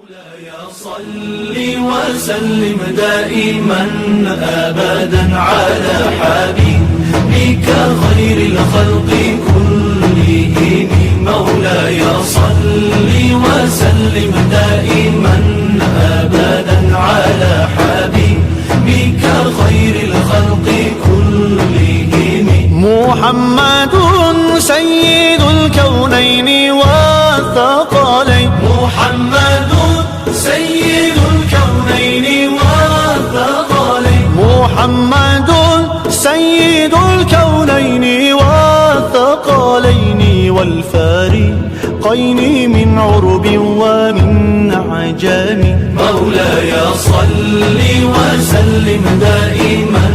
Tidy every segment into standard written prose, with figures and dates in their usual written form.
مولاي صل وسلم دائما أبدا على حبيبك خير الخلق كلهم. مولاي صل وسلم دائما أبدا على حبيبك خير الخلق كلهم. محمد سيد الكونين والثقلين. محمد سيد الكونين والثقلين. محمد سيد الكونين والثقلين والفارقين من عرب ومن عجم. مولاي صل وسلم دائما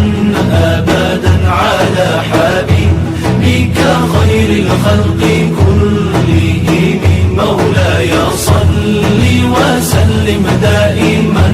أبدا على حبيبك خير الخلق كلهم. مولاي صل وسلم دائما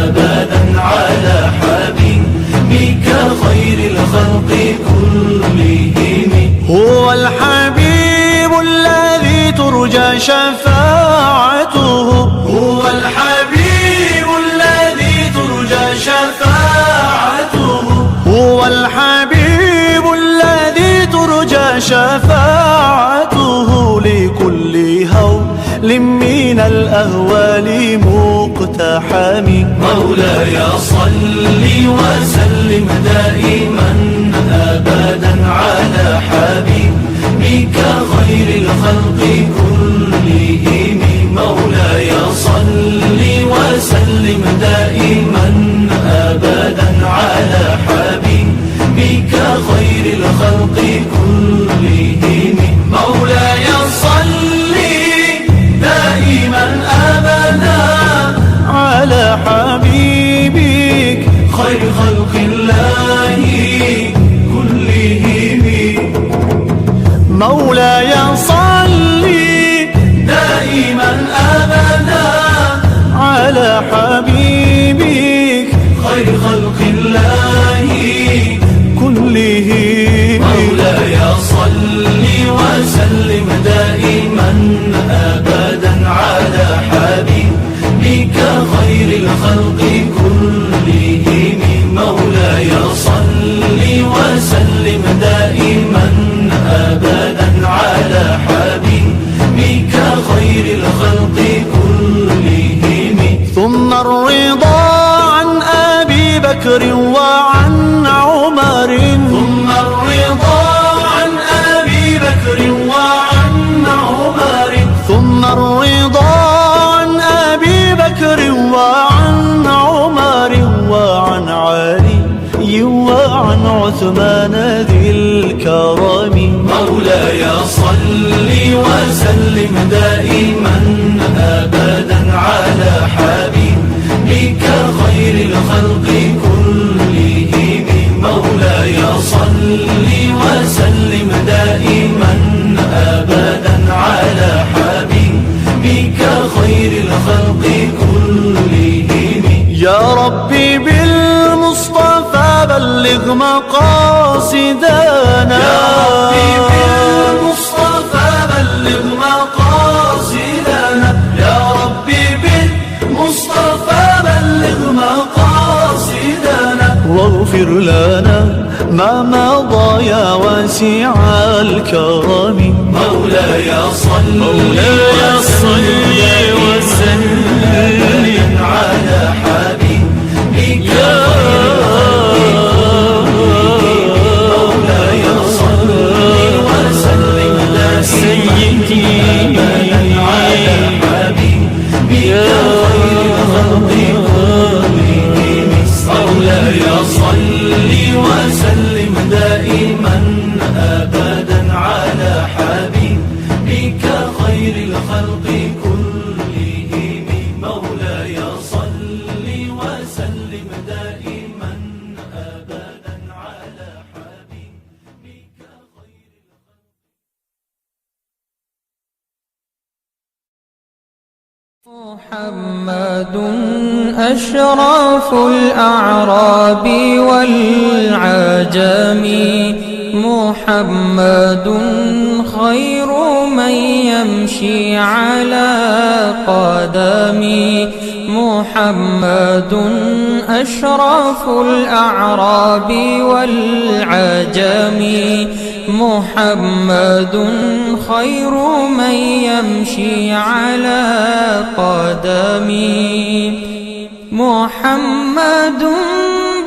أبدا على حبيبك خير الخلق كلهم. هو الحبيب الذي ترجى شفاعته. هو الحبيب الذي ترجى شفاعته. هو الحبيب الذي ترجى شفاعته لكل هول من الأهوال مقتحم. مولاي صل وسلم دائما أبدا على حبيبك خير الخلق كلهم. مولاي صل وسلم دائما أبدا على حبيبك خير الخلق كلهم. مولاي صل دائما أبدا على حبيبك خير خلق الله كلهم. مولاي صل دائما أبدا على حبيبك خير خلق الله كلهم. مولاي صل وسلم دائما أبدا على حبيبك خير الخلق كلهم. مولاي صل وسلم دائما أبدا على حبيبك خير الخلق كلهم. ثم الرضا عن أبي بكر وعن عمر. ثم الرضا عن أبي بكر وعن عمر. ثم الرضا عن أبي بكر وعن عمر وعن علي وعن عثمان ذي الكرم. مولاي صل وسلم دائما أبدا على حبيبك خير الخلق كلهم. مولاي صل وسلم دائما أبدا على حبيبك خير الخلق كلهم. يا ربي بالمصطفى بلغ مقاصدنا. يا ربي بالمصطفى بلغ مقاصدنا. يا ربي بالمصطفى بلغ مقاصدنا. واغفر لنا ما مضى يا واسع الكرم. مولاي صل وسلم على حبيبك مولاي صل وسلم دائما على حبيبك خير الخلق كلهم. مولاي صل وسلم دائما أبدا على حبيبك خير الخلق كلهم. مولاي صل وسلم دائما أبدا على حبيبك خير محمد أشرف الأعراب والعجم. محمد خير من من يمشي على قدمي محمد أشرف الأعراب والعجم محمد خير من يمشي على قدمي محمد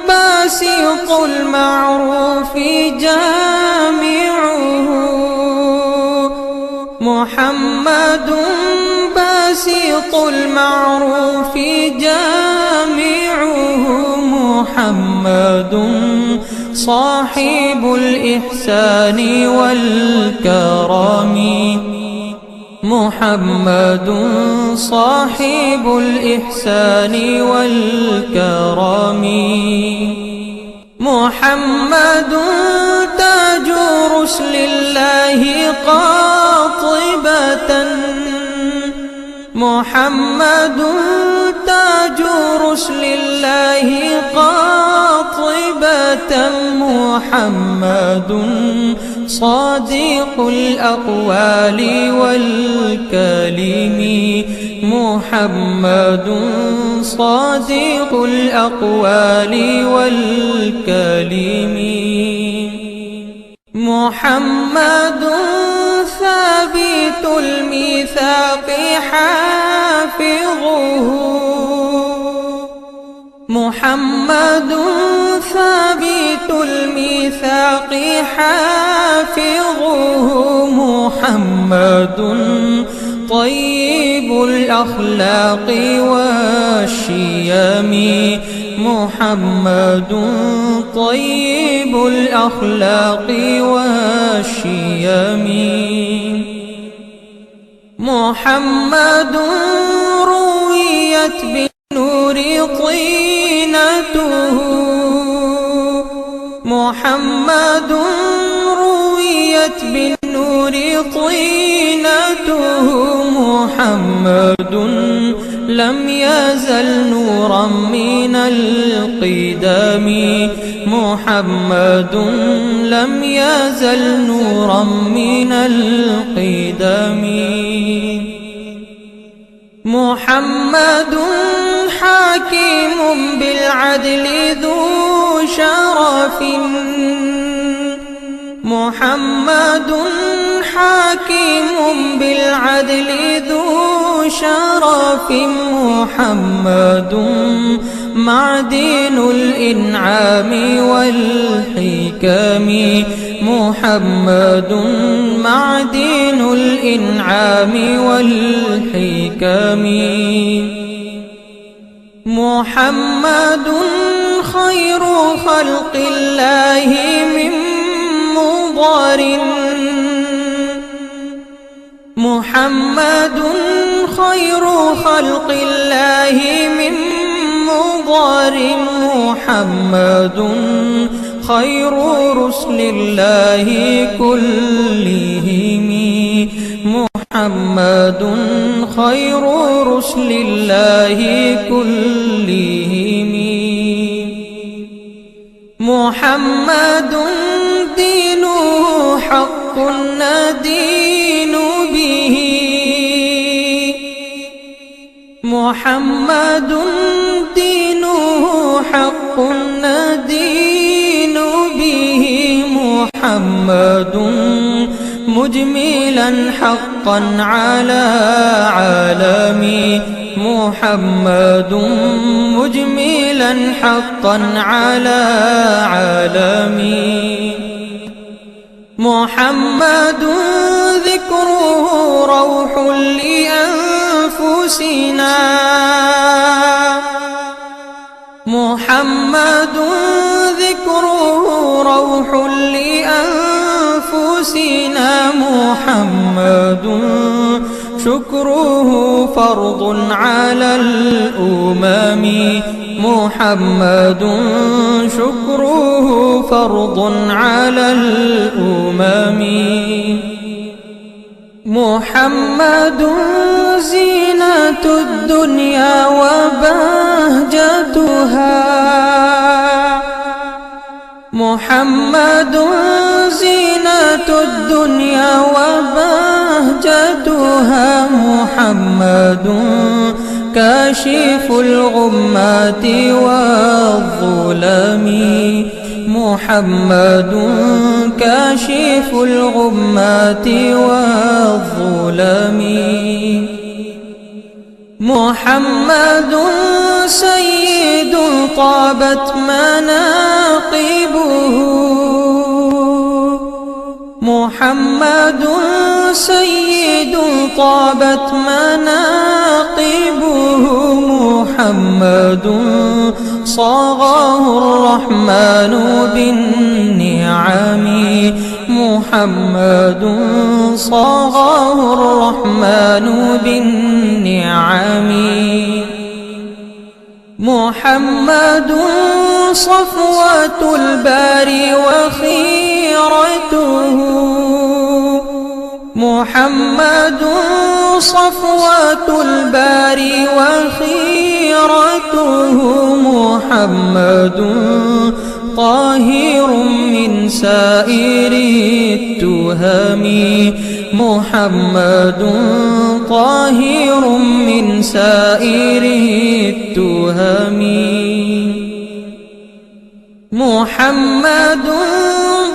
باسط المعروف جامعه محمد باسط المعروف جامعه محمد صاحب الإحسان والكرم محمد صاحب الإحسان والكرم محمد تاج رسل الله قاطبة محمد تاج رسل الله قاطبة محمد صادق الأقوال والكلم محمد صادق الأقوال والكلم محمد ثابت الميثاق حافظه محمد ثابت الميثاق حافظه محمد طيب الأخلاق والشيم محمد طيب الأخلاق والشيم محمد رويت بالنور طينته محمد رويت بالنور طينته محمد لم يزل نورا من القدم محمد لم يزل نورا من القدم محمد حكيم بالعدل ذو شرف محمد حكيم بالعدل ذو شرف محمد معدن الإنعام والحكم محمد معدن الإنعام والحكم محمد خير خلق الله من مضر محمد خير خلق الله من مضر محمد خير رسل الله كلهم محمد خير رسل الله كلهم محمد دينه حق ندين به محمد دينه حق ندين به محمد مجملا حقا على عالمي محمد مجملا حقا على عالمي محمد ذكره روح لأنفسنا محمد ذكره روح لأنفسنا محمد شكره فرض على الأمم محمد شكره فرض على الأمم محمد زينة الدنيا وبهجتها محمد زينة الدنيا وبهجتها، محمد كاشف الغمات والظلم، محمد كاشف الغمات والظلم، محمد سيد طابت مناقبه، محمد سيد طابت مناقبه، محمد صاغه الرحمن بالنعم، محمد صاغه الرحمن بالنعم، محمد صفوة الباري وخيرته، محمد صفوة الباري وخيرته، محمد طاهر من سائر التهم، محمد طاهر من سائر التهم، محمد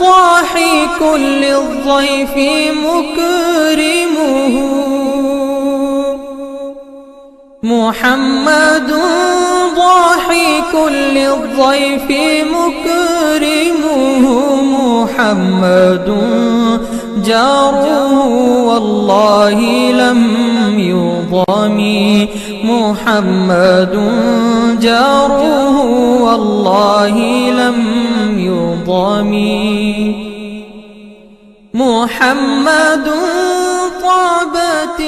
ضاحك للضيف مكرمه، محمد ضاحك للضيف مكرمه، محمد جاره والله لم يضم، محمد جاره والله لم يضم، محمد طابت